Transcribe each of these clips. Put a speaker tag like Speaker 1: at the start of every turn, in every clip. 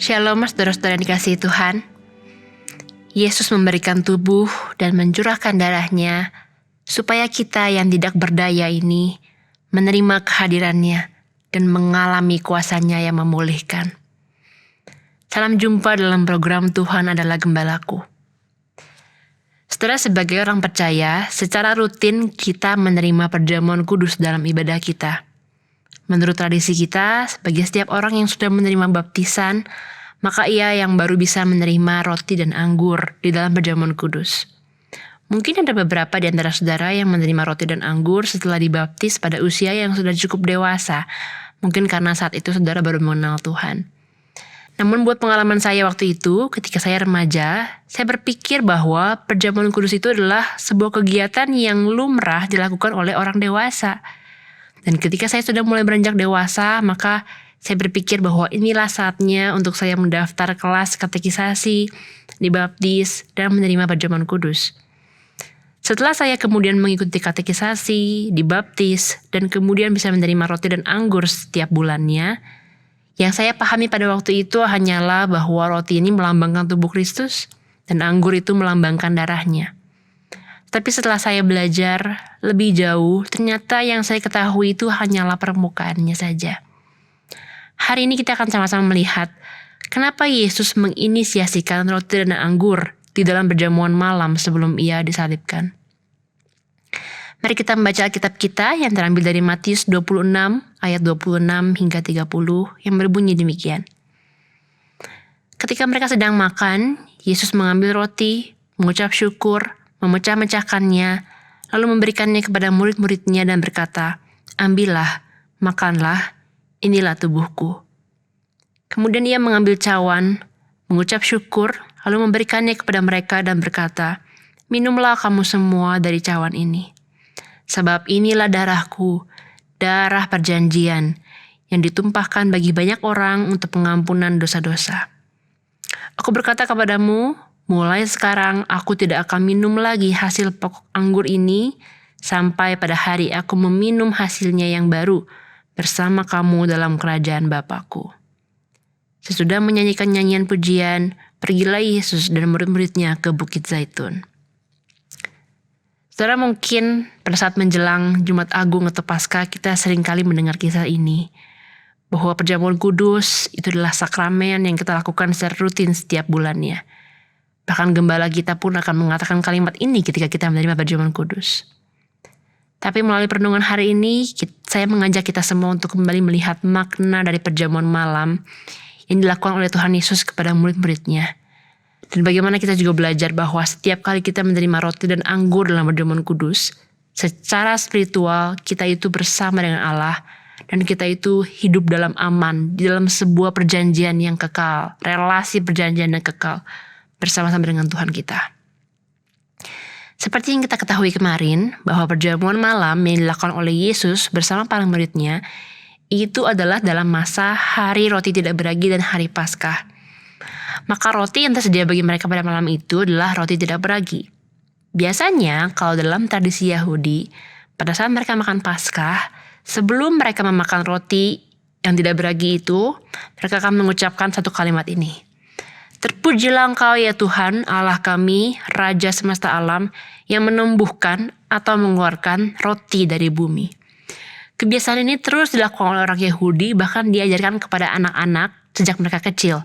Speaker 1: Shalom saudara-saudara yang dikasihi Tuhan. Yesus memberikan tubuh dan mencurahkan darahnya supaya kita yang tidak berdaya ini menerima kehadirannya dan mengalami kuasanya yang memulihkan. Salam jumpa dalam program Tuhan adalah Gembalaku. Saudara, sebagai orang percaya, secara rutin kita menerima perjamuan kudus dalam ibadah kita. Menurut tradisi kita, bagi setiap orang yang sudah menerima baptisan, maka ia yang baru bisa menerima roti dan anggur di dalam perjamuan kudus. Mungkin ada beberapa di antara saudara yang menerima roti dan anggur setelah dibaptis pada usia yang sudah cukup dewasa, mungkin karena saat itu saudara baru mengenal Tuhan. Namun buat pengalaman saya waktu itu, ketika saya remaja, saya berpikir bahwa perjamuan kudus itu adalah sebuah kegiatan yang lumrah dilakukan oleh orang dewasa. Dan ketika saya sudah mulai beranjak dewasa, maka saya berpikir bahwa inilah saatnya untuk saya mendaftar kelas katekisasi, dibaptis, dan menerima perjamuan kudus. Setelah saya kemudian mengikuti katekisasi, dibaptis, dan kemudian bisa menerima roti dan anggur setiap bulannya, yang saya pahami pada waktu itu hanyalah bahwa roti ini melambangkan tubuh Kristus, dan anggur itu melambangkan darahnya. Tapi setelah saya belajar lebih jauh, ternyata yang saya ketahui itu hanyalah permukaannya saja. Hari ini kita akan sama-sama melihat kenapa Yesus menginisiasikan roti dan anggur di dalam perjamuan malam sebelum ia disalibkan. Mari kita membaca Alkitab kita yang terambil dari Matius 26 ayat 26 hingga 30 yang berbunyi demikian. Ketika mereka sedang makan, Yesus mengambil roti, mengucap syukur, memecah-mecahkannya, lalu memberikannya kepada murid-muridnya dan berkata, "Ambillah, makanlah, inilah tubuhku." Kemudian ia mengambil cawan, mengucap syukur, lalu memberikannya kepada mereka dan berkata, "Minumlah kamu semua dari cawan ini. Sebab inilah darahku, darah perjanjian, yang ditumpahkan bagi banyak orang untuk pengampunan dosa-dosa. Aku berkata kepadamu, mulai sekarang aku tidak akan minum lagi hasil pokok anggur ini sampai pada hari aku meminum hasilnya yang baru bersama kamu dalam kerajaan Bapa-Ku." Sesudah menyanyikan nyanyian pujian, pergilah Yesus dan murid-muridnya ke Bukit Zaitun. Saudara, mungkin pada saat menjelang Jumat Agung atau Paskah kita seringkali mendengar kisah ini, bahwa perjamuan kudus itu adalah sakramen yang kita lakukan secara rutin setiap bulannya. Bahkan gembala kita pun akan mengatakan kalimat ini ketika kita menerima perjamuan kudus. Tapi melalui perenungan hari ini, saya mengajak kita semua untuk kembali melihat makna dari perjamuan malam yang dilakukan oleh Tuhan Yesus kepada murid-muridnya. Dan bagaimana kita juga belajar bahwa setiap kali kita menerima roti dan anggur dalam perjamuan kudus, secara spiritual kita itu bersama dengan Allah, dan kita itu hidup dalam aman, di dalam sebuah perjanjian yang kekal, relasi perjanjian yang kekal, bersama-sama dengan Tuhan kita. Seperti yang kita ketahui kemarin, bahwa perjamuan malam yang dilakukan oleh Yesus bersama para muridnya, itu adalah dalam masa hari roti tidak beragi dan hari Paskah. Maka roti yang tersedia bagi mereka pada malam itu adalah roti tidak beragi. Biasanya kalau dalam tradisi Yahudi, pada saat mereka makan Paskah, sebelum mereka memakan roti yang tidak beragi itu, mereka akan mengucapkan satu kalimat ini. "Terpujilah Engkau ya Tuhan, Allah kami, Raja semesta alam, yang menumbuhkan atau mengeluarkan roti dari bumi." Kebiasaan ini terus dilakukan oleh orang Yahudi, bahkan diajarkan kepada anak-anak sejak mereka kecil.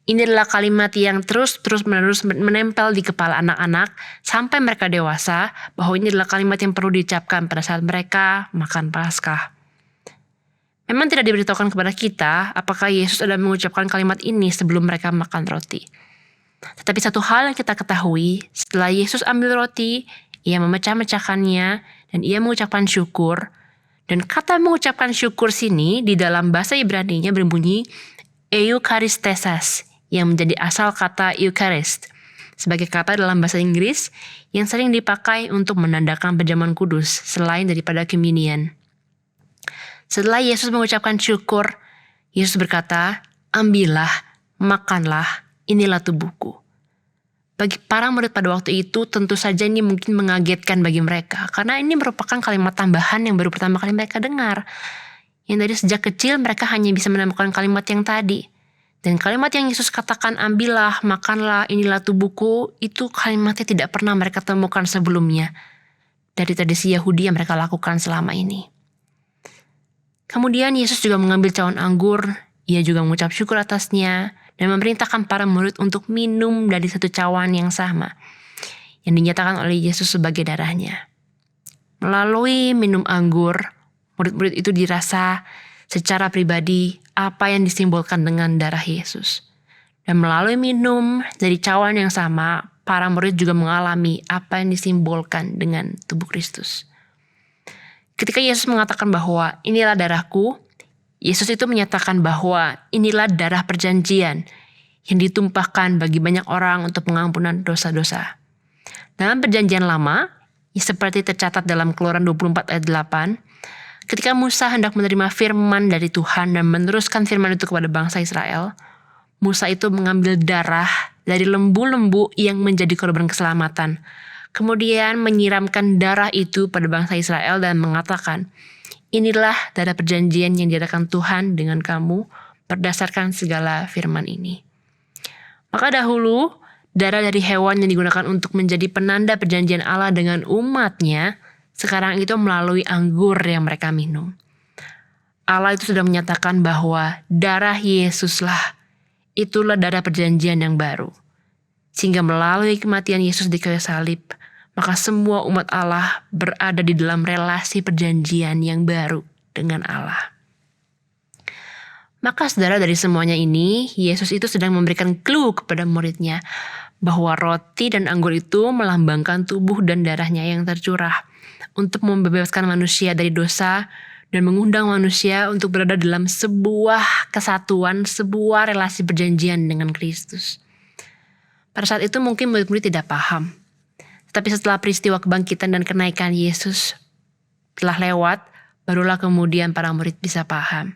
Speaker 1: Ini adalah kalimat yang terus-menerus menempel di kepala anak-anak sampai mereka dewasa, bahwa ini adalah kalimat yang perlu diucapkan pada saat mereka makan Paskah. Memang tidak diberitahukan kepada kita apakah Yesus ada mengucapkan kalimat ini sebelum mereka makan roti. Tetapi satu hal yang kita ketahui, setelah Yesus ambil roti, ia memecah-mecahkannya dan ia mengucapkan syukur. Dan kata mengucapkan syukur sini di dalam bahasa Ibrani-nya berbunyi eucharistesas, yang menjadi asal kata Eucharist, sebagai kata dalam bahasa Inggris yang sering dipakai untuk menandakan perjamuan kudus selain daripada communion. Setelah Yesus mengucapkan syukur, Yesus berkata, "Ambillah, makanlah, inilah tubuhku." Bagi para murid pada waktu itu tentu saja ini mungkin mengagetkan bagi mereka, karena ini merupakan kalimat tambahan yang baru pertama kali mereka dengar. Yang dari sejak kecil mereka hanya bisa menemukan kalimat yang tadi. Dan kalimat yang Yesus katakan, ambillah, makanlah, inilah tubuhku, itu kalimatnya tidak pernah mereka temukan sebelumnya dari tradisi Yahudi yang mereka lakukan selama ini. Kemudian Yesus juga mengambil cawan anggur, ia juga mengucap syukur atasnya, dan memerintahkan para murid untuk minum dari satu cawan yang sama, yang dinyatakan oleh Yesus sebagai darahnya. Melalui minum anggur, murid-murid itu dirasa secara pribadi apa yang disimbolkan dengan darah Yesus. Dan melalui minum dari cawan yang sama, para murid juga mengalami apa yang disimbolkan dengan tubuh Kristus. Ketika Yesus mengatakan bahwa inilah darahku, Yesus itu menyatakan bahwa inilah darah perjanjian yang ditumpahkan bagi banyak orang untuk pengampunan dosa-dosa. Dalam perjanjian lama, seperti tercatat dalam Keluaran 24 ayat 8, ketika Musa hendak menerima firman dari Tuhan dan meneruskan firman itu kepada bangsa Israel, Musa itu mengambil darah dari lembu-lembu yang menjadi korban keselamatan. Kemudian menyiramkan darah itu pada bangsa Israel dan mengatakan, inilah darah perjanjian yang diadakan Tuhan dengan kamu berdasarkan segala firman ini. Maka dahulu, darah dari hewan yang digunakan untuk menjadi penanda perjanjian Allah dengan umatnya, sekarang itu melalui anggur yang mereka minum. Allah itu sudah menyatakan bahwa darah Yesuslah, itulah darah perjanjian yang baru. Sehingga melalui kematian Yesus di kayu salib, maka semua umat Allah berada di dalam relasi perjanjian yang baru dengan Allah. Maka saudara, dari semuanya ini, Yesus itu sedang memberikan clue kepada muridnya bahwa roti dan anggur itu melambangkan tubuh dan darahnya yang tercurah untuk membebaskan manusia dari dosa dan mengundang manusia untuk berada dalam sebuah kesatuan, sebuah relasi perjanjian dengan Kristus. Pada saat itu mungkin murid-murid tidak paham. Tapi setelah peristiwa kebangkitan dan kenaikan Yesus telah lewat, barulah kemudian para murid bisa paham.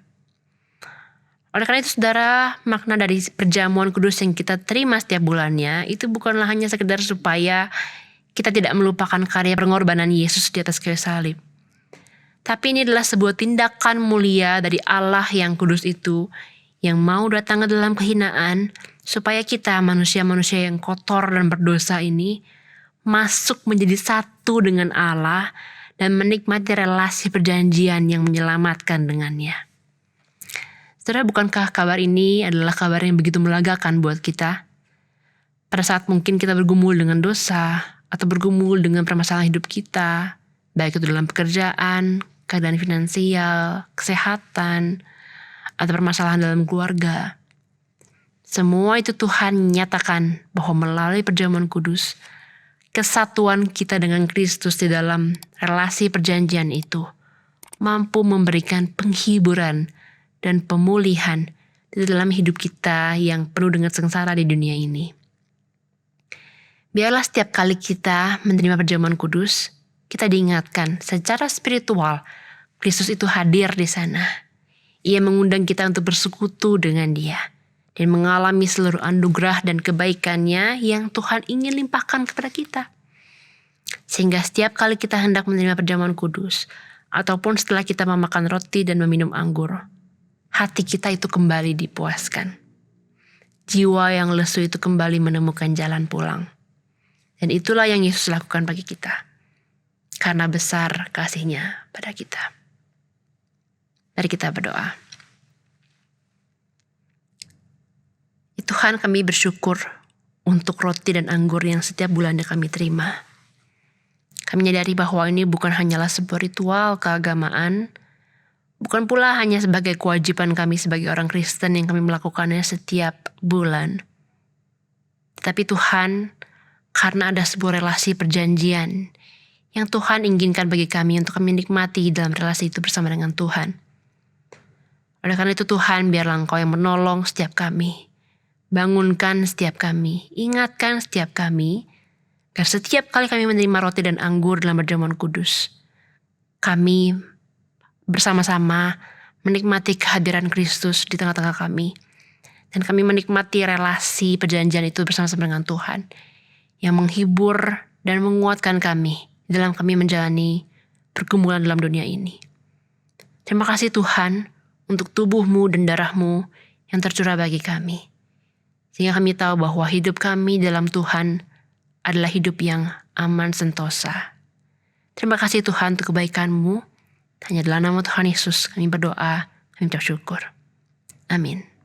Speaker 1: Oleh karena itu saudara, makna dari perjamuan kudus yang kita terima setiap bulannya itu bukanlah hanya sekedar supaya kita tidak melupakan karya pengorbanan Yesus di atas kayu salib. Tapi ini adalah sebuah tindakan mulia dari Allah yang kudus itu, yang mau datang ke dalam kehinaan, supaya kita manusia-manusia yang kotor dan berdosa ini masuk menjadi satu dengan Allah dan menikmati relasi perjanjian yang menyelamatkan dengannya. Saudara, bukankah kabar ini adalah kabar yang begitu melegakan buat kita? Pada saat mungkin kita bergumul dengan dosa, atau bergumul dengan permasalahan hidup kita, baik itu dalam pekerjaan, keadaan finansial, kesehatan, atau permasalahan dalam keluarga. Semua itu Tuhan nyatakan bahwa melalui perjamuan kudus, kesatuan kita dengan Kristus di dalam relasi perjanjian itu mampu memberikan penghiburan dan pemulihan di dalam hidup kita yang penuh dengan sengsara di dunia ini. Biarlah setiap kali kita menerima perjamuan kudus, kita diingatkan secara spiritual, Kristus itu hadir di sana. Ia mengundang kita untuk bersekutu dengan Dia dan mengalami seluruh anugerah dan kebaikannya yang Tuhan ingin limpahkan kepada kita. Sehingga setiap kali kita hendak menerima perjamuan kudus, ataupun setelah kita memakan roti dan meminum anggur, hati kita itu kembali dipuaskan. Jiwa yang lesu itu kembali menemukan jalan pulang. Dan itulah yang Yesus lakukan bagi kita. Karena besar kasih-Nya pada kita. Mari kita berdoa. Ya Tuhan, kami bersyukur untuk roti dan anggur yang setiap bulannya kami terima. Kami menyadari bahwa ini bukan hanyalah sebuah ritual keagamaan, bukan pula hanya sebagai kewajiban kami sebagai orang Kristen yang kami melakukannya setiap bulan. Tetapi Tuhan, karena ada sebuah relasi perjanjian yang Tuhan inginkan bagi kami untuk kami nikmati dalam relasi itu bersama dengan Tuhan. Oleh karena itu Tuhan, biarlah Engkau yang menolong setiap kami. Bangunkan setiap kami, ingatkan setiap kami, agar setiap kali kami menerima roti dan anggur dalam perjamuan kudus, kami bersama-sama menikmati kehadiran Kristus di tengah-tengah kami. Dan kami menikmati relasi perjanjian itu bersama-sama dengan Tuhan, yang menghibur dan menguatkan kami dalam kami menjalani pergumulan dalam dunia ini. Terima kasih Tuhan untuk tubuh-Mu dan darah-Mu yang tercurah bagi kami. Sehingga kami tahu bahwa hidup kami dalam Tuhan adalah hidup yang aman sentosa. Terima kasih Tuhan untuk kebaikan-Mu. Hanya dalam nama Tuhan Yesus kami berdoa, kami ucap syukur. Amin.